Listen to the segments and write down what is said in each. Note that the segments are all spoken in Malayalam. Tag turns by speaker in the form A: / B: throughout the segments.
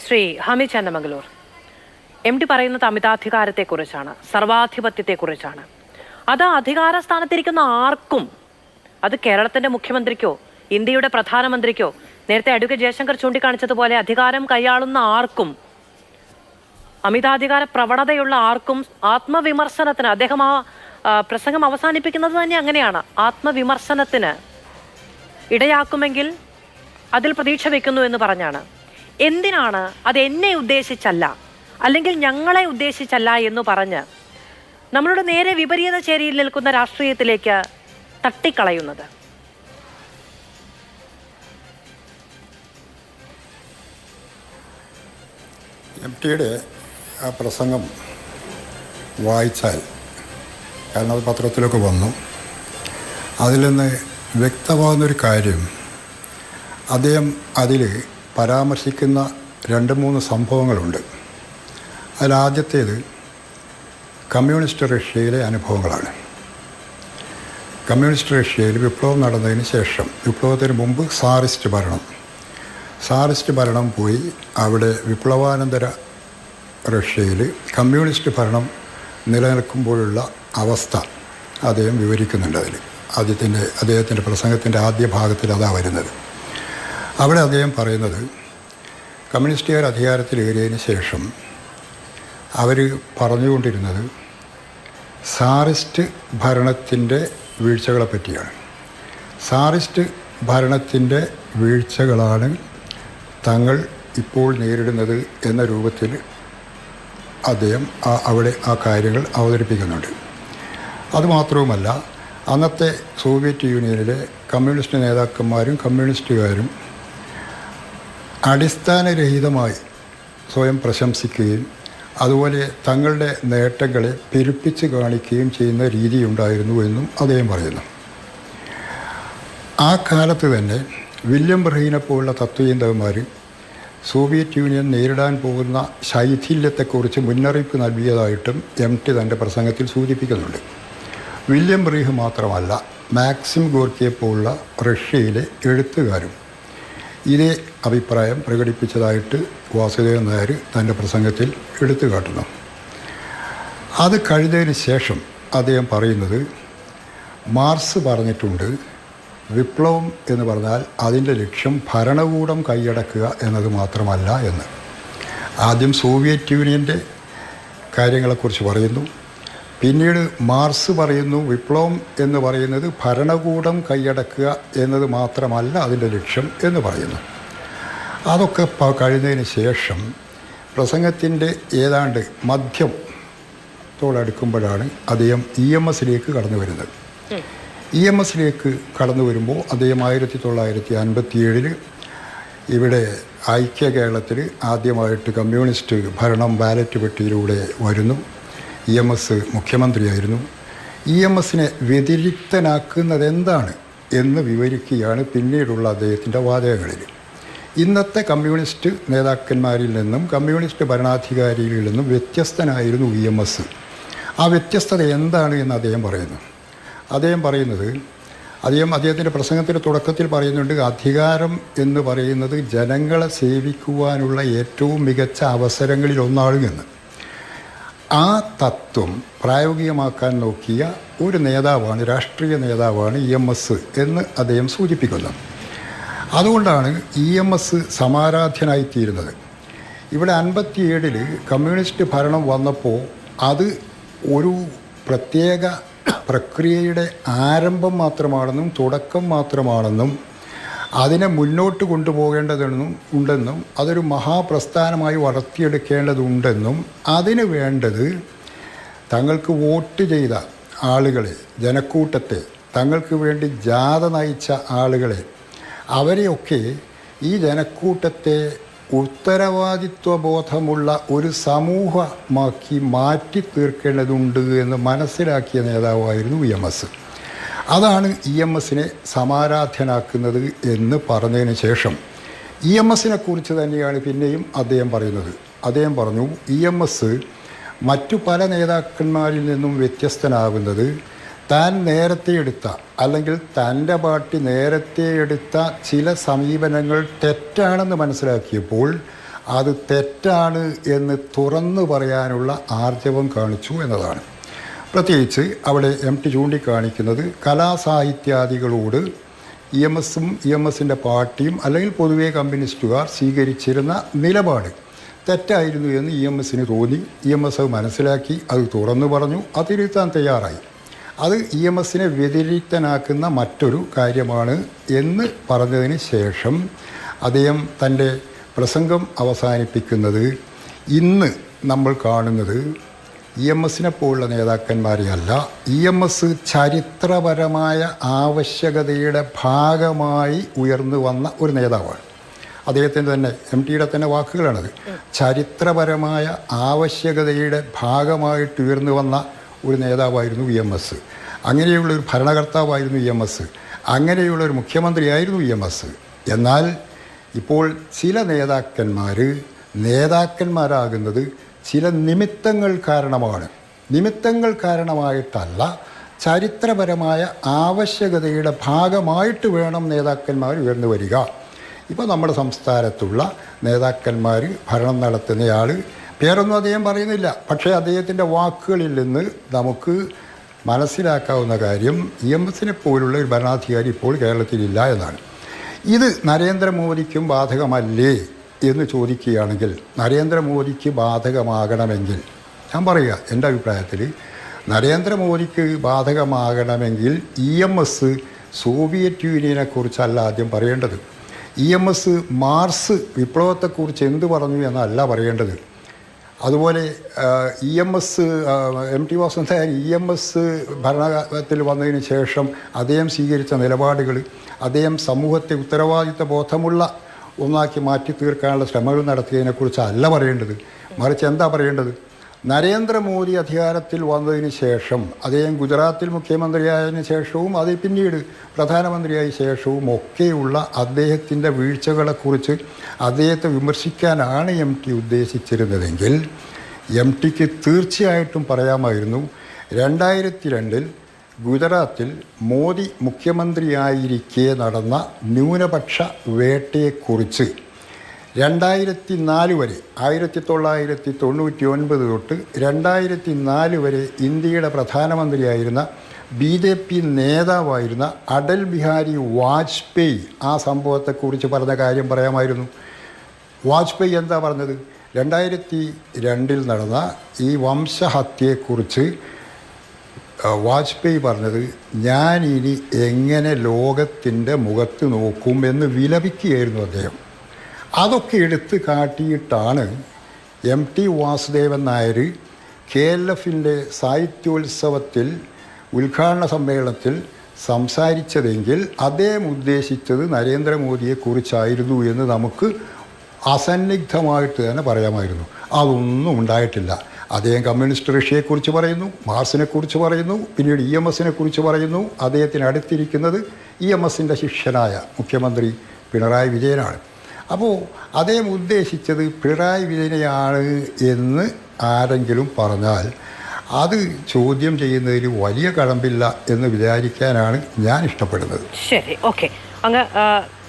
A: ശ്രീ ഹമി ചന്നമംഗലൂർ, MD പറയുന്നത് അമിതാധികാരത്തെക്കുറിച്ചാണ്, സർവാധിപത്യത്തെക്കുറിച്ചാണ്. അത് അധികാര സ്ഥാനത്തിരിക്കുന്ന ആർക്കും, അത് കേരളത്തിന്റെ മുഖ്യമന്ത്രിക്കോ ഇന്ത്യയുടെ പ്രധാനമന്ത്രിക്കോ, നേരത്തെ അഡ്വക്കേറ്റ് ജയശങ്കർ ചൂണ്ടിക്കാണിച്ചതുപോലെ അധികാരം കൈയാളുന്ന ആർക്കും, അമിതാധികാര പ്രവണതയുള്ള ആർക്കും ആത്മവിമർശനത്തിന്, അദ്ദേഹം ആ പ്രസംഗം അവസാനിപ്പിക്കുന്നത് തന്നെ അങ്ങനെയാണ്, ആത്മവിമർശനത്തിന് ഇടയാക്കുമെങ്കിൽ അതിൽ പ്രതീക്ഷ വെക്കുന്നു എന്ന് പറഞ്ഞാണ്. എന്തിനാണ് അത് എന്നെ ഉദ്ദേശിച്ചല്ല, അല്ലെങ്കിൽ ഞങ്ങളെ ഉദ്ദേശിച്ചല്ല എന്ന് പറഞ്ഞ് നമ്മളുടെ നേരെ വിപരീത ചേരിയിൽ നിൽക്കുന്ന രാഷ്ട്രീയത്തിലേക്ക് തട്ടിക്കളയുന്നത്?
B: MTയുടെ ആ പ്രസംഗം വായിച്ചാൽ, കാരണം അത് പത്രത്തിലൊക്കെ വന്നു, അതിൽ നിന്ന് വ്യക്തമാകുന്നൊരു കാര്യം, അദ്ദേഹം അതിൽ പരാമർശിക്കുന്ന 2-3 സംഭവങ്ങളുണ്ട്. അതിലാദ്യത്തേത് കമ്മ്യൂണിസ്റ്റ് റഷ്യയിലെ അനുഭവങ്ങളാണ്. കമ്മ്യൂണിസ്റ്റ് റഷ്യയിൽ വിപ്ലവം നടന്നതിന് ശേഷം, വിപ്ലവത്തിന് മുമ്പ് സാറിസ്റ്റ് ഭരണം പോയി, അവിടെ വിപ്ലവാനന്തര റഷ്യയിൽ കമ്മ്യൂണിസ്റ്റ് ഭരണം നിലനിൽക്കുമ്പോഴുള്ള അവസ്ഥ അദ്ദേഹം വിവരിക്കുന്നുണ്ട്. അദ്ദേഹത്തിൻ്റെ പ്രസംഗത്തിൻ്റെ ആദ്യ ഭാഗത്തിൽ അതാ വരുന്നത്. അവിടെ അദ്ദേഹം പറയുന്നത്, കമ്മ്യൂണിസ്റ്റുകാർ അധികാരത്തിലേറിയതിന് ശേഷം അവർ പറഞ്ഞുകൊണ്ടിരുന്നത് സാറിസ്റ്റ് ഭരണത്തിൻ്റെ വീഴ്ചകളെ പറ്റിയാണ്. സാറിസ്റ്റ് ഭരണത്തിൻ്റെ വീഴ്ചകളാണ് തങ്ങൾ ഇപ്പോൾ നേരിടുന്നത് എന്ന രൂപത്തിൽ അദ്ദേഹം അവിടെ ആ കാര്യങ്ങൾ അവതരിപ്പിക്കുന്നുണ്ട്. അതുമാത്രവുമല്ല, അന്നത്തെ സോവിയറ്റ് യൂണിയനിലെ കമ്മ്യൂണിസ്റ്റ് നേതാക്കന്മാരും കമ്മ്യൂണിസ്റ്റുകാരും അടിസ്ഥാനരഹിതമായി സ്വയം പ്രശംസിക്കുകയും അതുപോലെ തങ്ങളുടെ നേട്ടങ്ങളെ പെരുപ്പിച്ച് കാണിക്കുകയും ചെയ്യുന്ന രീതിയുണ്ടായിരുന്നു എന്നും അദ്ദേഹം പറയുന്നു. ആ കാലത്ത് തന്നെ വില്യം ബ്രഹീനെ പോലുള്ള തത്വചിന്തകന്മാർ സോവിയറ്റ് യൂണിയൻ നേരിടാൻ പോകുന്ന ശൈഥില്യത്തെക്കുറിച്ച് മുന്നറിയിപ്പ് നൽകിയതായിട്ടും MT തൻ്റെ പ്രസംഗത്തിൽ സൂചിപ്പിക്കുന്നുണ്ട്. വില്യം ബ്രീഹ് മാത്രമല്ല, മാക്സിം ഗോർക്കിയെ പോലുള്ള റഷ്യയിലെ എഴുത്തുകാരും ഇതേ അഭിപ്രായം പ്രകടിപ്പിച്ചതായിട്ട് വാസുദേവൻ നായർ തൻ്റെ പ്രസംഗത്തിൽ എടുത്തു കാട്ടുന്നു. അത് കഴിഞ്ഞതിന് ശേഷം അദ്ദേഹം പറയുന്നത്, മാർക്സ് പറഞ്ഞിട്ടുണ്ട്, വിപ്ലവം എന്ന് പറഞ്ഞാൽ അതിൻ്റെ ലക്ഷ്യം ഭരണകൂടം കൈയടക്കുക എന്നത് മാത്രമല്ല എന്ന്. ആദ്യം സോവിയറ്റ് യൂണിയൻ്റെ കാര്യങ്ങളെക്കുറിച്ച് പറയുന്നു, പിന്നീട് മാർക്സ് പറയുന്നു വിപ്ലവം എന്ന് പറയുന്നത് ഭരണകൂടം കൈയടക്കുക എന്നത് മാത്രമല്ല അതിൻ്റെ ലക്ഷ്യം എന്ന് പറയുന്നു. അതൊക്കെ കഴിഞ്ഞതിന് ശേഷം പ്രസംഗത്തിൻ്റെ ഏതാണ്ട് മധ്യത്തോടടുക്കുമ്പോഴാണ് അദ്ദേഹം EMSലേക്ക് കടന്നു വരുന്നത്. EMSലേക്ക് കടന്നു വരുമ്പോൾ അദ്ദേഹം 1957 ഇവിടെ ഐക്യ കേരളത്തിൽ ആദ്യമായിട്ട് കമ്മ്യൂണിസ്റ്റ് ഭരണം ബാലറ്റ് പെട്ടിയിലൂടെ വരുന്നു. EMS മുഖ്യമന്ത്രിയായിരുന്നു. EMSനെ വ്യതിരിക്തനാക്കുന്നത് എന്താണ് എന്ന് വിവരിക്കുകയാണ് പിന്നീടുള്ള അദ്ദേഹത്തിൻ്റെ വാചകങ്ങളിൽ. ഇന്നത്തെ കമ്മ്യൂണിസ്റ്റ് നേതാക്കന്മാരിൽ നിന്നും കമ്മ്യൂണിസ്റ്റ് ഭരണാധികാരികളിൽ നിന്നും വ്യത്യസ്തനായിരുന്നു EMS. ആ വ്യത്യസ്തത എന്താണ് എന്ന് അദ്ദേഹം പറയുന്നു. അദ്ദേഹത്തിൻ്റെ പ്രസംഗത്തിൻ്റെ തുടക്കത്തിൽ പറയുന്നുണ്ട്, അധികാരം എന്ന് പറയുന്നത് ജനങ്ങളെ സേവിക്കുവാനുള്ള ഏറ്റവും മികച്ച അവസരങ്ങളിലൊന്നാണ് എന്ന്. ആ തത്വം പ്രായോഗികമാക്കാൻ നോക്കിയ ഒരു നേതാവാണ്, രാഷ്ട്രീയ നേതാവാണ് EMS എന്ന് അദ്ദേഹം സൂചിപ്പിക്കുന്നു. അതുകൊണ്ടാണ് EMS സമാരാധ്യനായിത്തീരുന്നത്. ഇവിടെ 57 കമ്മ്യൂണിസ്റ്റ് ഭരണം വന്നപ്പോൾ അത് ഒരു പ്രത്യേക പ്രക്രിയയുടെ ആരംഭം മാത്രമാണെന്നും തുടക്കം മാത്രമാണെന്നും അതിനെ മുന്നോട്ട് കൊണ്ടുപോകേണ്ടതുണ്ടെന്നും അതൊരു മഹാപ്രസ്ഥാനമായി വളർത്തിയെടുക്കേണ്ടതുണ്ടെന്നും അതിന് വേണ്ടത് തങ്ങൾക്ക് വോട്ട് ചെയ്ത ആളുകളെ, ജനക്കൂട്ടത്തെ, തങ്ങൾക്ക് വേണ്ടി ജാഥ നയിച്ച ആളുകളെ, അവരെയൊക്കെ ഈ ജനക്കൂട്ടത്തെ ഉത്തരവാദിത്വബോധമുള്ള ഒരു സമൂഹമാക്കി മാറ്റി തീർക്കേണ്ടതുണ്ട് എന്ന് മനസ്സിലാക്കിയ നേതാവായിരുന്നു EMS. അതാണ് EMSനെ സമാരാധ്യനാക്കുന്നത് എന്ന് പറഞ്ഞതിന് ശേഷം EMSനെ കുറിച്ച് തന്നെയാണ് പിന്നെയും അദ്ദേഹം പറയുന്നത്. അദ്ദേഹം പറഞ്ഞു, EMS മറ്റു പല നേതാക്കന്മാരിൽ നിന്നും വ്യത്യസ്തനാകുന്നത് താൻ നേരത്തെ എടുത്ത, അല്ലെങ്കിൽ തൻ്റെ പാർട്ടി നേരത്തെ എടുത്ത ചില സമീപനങ്ങൾ തെറ്റാണെന്ന് മനസ്സിലാക്കിയപ്പോൾ അത് തെറ്റാണ് എന്ന് തുറന്നു പറയാനുള്ള ആർജവം കാണിച്ചു എന്നതാണ്. പ്രത്യേകിച്ച് അവിടെ എം ടി ചൂണ്ടിക്കാണിക്കുന്നത് കലാസാഹിത്യാദികളോട് EMSൻ്റെ പാർട്ടിയും അല്ലെങ്കിൽ പൊതുവേ കമ്മ്യൂണിസ്റ്റുകാർ സ്വീകരിച്ചിരുന്ന നിലപാട് തെറ്റായിരുന്നു എന്ന് EMSന് തോന്നി. EMS അത് മനസ്സിലാക്കി, അത് തുറന്നു പറഞ്ഞു, അത് തിരുത്താൻ തയ്യാറായി. അത് EMSനെ വ്യതിരിക്തനാക്കുന്ന മറ്റൊരു കാര്യമാണ് എന്ന് പറഞ്ഞതിന് ശേഷം അദ്ദേഹം തൻ്റെ പ്രസംഗം അവസാനിപ്പിക്കുന്നത് ഇന്ന് നമ്മൾ കാണുന്നത് EMSനെ പോലുള്ള നേതാക്കന്മാരെയല്ല, EMS ചരിത്രപരമായ ആവശ്യകതയുടെ ഭാഗമായി ഉയർന്നു വന്ന ഒരു നേതാവാണ്. അദ്ദേഹത്തിൻ്റെ തന്നെ MTയുടെ തന്നെ വാക്കുകളാണത്. ചരിത്രപരമായ ആവശ്യകതയുടെ ഭാഗമായിട്ട് ഉയർന്നു വന്ന ഒരു നേതാവായിരുന്നു EMS. അങ്ങനെയുള്ളൊരു ഭരണകർത്താവായിരുന്നു EMS. അങ്ങനെയുള്ളൊരു മുഖ്യമന്ത്രിയായിരുന്നു EMS. എന്നാൽ ഇപ്പോൾ ചില നേതാക്കന്മാരാകുന്നത് ചില നിമിത്തങ്ങൾ കാരണമാണ്. നിമിത്തങ്ങൾ കാരണമായിട്ടല്ല, ചരിത്രപരമായ ആവശ്യകതയുടെ ഭാഗമായിട്ട് വേണം നേതാക്കന്മാർ ഉയർന്നു വരിക. ഇപ്പോൾ നമ്മുടെ സംസ്ഥാനത്തുള്ള നേതാക്കന്മാർ, ഭരണം നടത്തുന്നയാൾ, പേരൊന്നും അദ്ദേഹം പറയുന്നില്ല, പക്ഷേ അദ്ദേഹത്തിൻ്റെ വാക്കുകളിൽ നിന്ന് നമുക്ക് മനസ്സിലാക്കാവുന്ന കാര്യം EMSനെ പോലുള്ള ഒരു ഭരണാധികാരി ഇപ്പോൾ കേരളത്തിലില്ല എന്നാണ്. ഇത് നരേന്ദ്രമോദിക്കും ബാധകമല്ലേ എന്ന് ചോദിക്കുകയാണെങ്കിൽ, നരേന്ദ്രമോദിക്ക് ബാധകമാകണമെങ്കിൽ, ഞാൻ പറയുക എൻ്റെ അഭിപ്രായത്തിൽ നരേന്ദ്രമോദിക്ക് ബാധകമാകണമെങ്കിൽ EMS സോവിയറ്റ് യൂണിയനെക്കുറിച്ചല്ല ആദ്യം പറയേണ്ടത്. EMS മാർസ് വിപ്ലവത്തെക്കുറിച്ച് എന്ത് പറഞ്ഞു എന്നല്ല പറയേണ്ടത്. അതുപോലെ EMS MT വാസുദേവൻ EMS ഭരണത്തിൽ വന്നതിന് ശേഷം അദ്ദേഹം സ്വീകരിച്ച നിലപാടുകൾ, അദ്ദേഹം സമൂഹത്തെ ഉത്തരവാദിത്ത ബോധമുള്ള ഒന്നാക്കി മാറ്റി തീർക്കാനുള്ള ശ്രമങ്ങൾ നടത്തിയതിനെക്കുറിച്ചല്ല പറയേണ്ടത്. മറിച്ച് എന്താ പറയേണ്ടത്? നരേന്ദ്രമോദി അധികാരത്തിൽ വന്നതിന് ശേഷം, അദ്ദേഹം ഗുജറാത്തിൽ മുഖ്യമന്ത്രിയായതിനു ശേഷവും അത് പിന്നീട് പ്രധാനമന്ത്രിയായ ശേഷവും ഒക്കെയുള്ള അദ്ദേഹത്തിൻ്റെ വീഴ്ചകളെക്കുറിച്ച് അദ്ദേഹത്തെ വിമർശിക്കാനാണ് MT ഉദ്ദേശിച്ചിരുന്നതെങ്കിൽ MTക്ക് തീർച്ചയായിട്ടും പറയാമായിരുന്നു 2002 ഗുജറാത്തിൽ മോദി മുഖ്യമന്ത്രിയായിരിക്കെ നടന്ന ന്യൂനപക്ഷ വേട്ടയെക്കുറിച്ച് 2004 വരെ, 1999 തൊട്ട് 2004 വരെ ഇന്ത്യയുടെ പ്രധാനമന്ത്രിയായിരുന്ന BJP നേതാവായിരുന്ന അടൽ ബിഹാരി വാജ്പേയി ആ സംഭവത്തെക്കുറിച്ച് പറഞ്ഞ കാര്യം പറയാമായിരുന്നു. വാജ്പേയി എന്താ പറഞ്ഞത്? 2002 നടന്ന ഈ വംശഹത്യയെക്കുറിച്ച് വാജ്പേയി പറഞ്ഞത്, ഞാൻ ഇനി എങ്ങനെ ലോകത്തിൻ്റെ മുഖത്ത് നോക്കും എന്ന് വിലപിക്കുകയായിരുന്നു അദ്ദേഹം. അതൊക്കെ എടുത്ത് കാട്ടിയിട്ടാണ് MT വാസുദേവൻ നായർ KLFൻ്റെ സാഹിത്യോത്സവത്തിൽ ഉദ്ഘാടന സമ്മേളനത്തിൽ സംസാരിച്ചതെങ്കിൽ അദ്ദേഹം ഉദ്ദേശിച്ചത് നരേന്ദ്രമോദിയെക്കുറിച്ചായിരുന്നു എന്ന് നമുക്ക് അസന്നിഗ്ധമായിട്ട് തന്നെ പറയാമായിരുന്നു. അതൊന്നും ഉണ്ടായിട്ടില്ല. അദ്ദേഹം കമ്മ്യൂണിസ്റ്റ് റഷ്യയെക്കുറിച്ച് പറയുന്നു, മാർസിനെക്കുറിച്ച് പറയുന്നു, പിന്നീട് EMSനെക്കുറിച്ച് പറയുന്നു. അദ്ദേഹത്തിന് അടുത്തിരിക്കുന്നത് EMSൻ്റെ ശിഷ്യനായ മുഖ്യമന്ത്രി പിണറായി വിജയനാണ്. അപ്പോൾ അദ്ദേഹം ഉദ്ദേശിച്ചത് പിണറായി വിജയനെയാണ് എന്ന് ആരെങ്കിലും പറഞ്ഞാൽ അത് ചോദ്യം ചെയ്യുന്നതിൽ വലിയ കഴമ്പില്ല എന്ന് വിചാരിക്കാനാണ് ഞാൻ ഇഷ്ടപ്പെടുന്നത്.
A: ശരി, ഓക്കെ. അങ്ങ്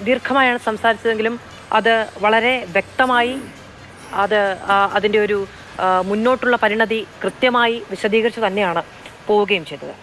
A: ദീർഘമായാണ് സംസാരിച്ചതെങ്കിലും അത് വളരെ വ്യക്തമായി അതിൻ്റെ ഒരു മുന്നോട്ടുള്ള പരിണതി കൃത്യമായി വിശദീകരിച്ച് തന്നെയാണ് പോവുകയും ചെയ്തത്.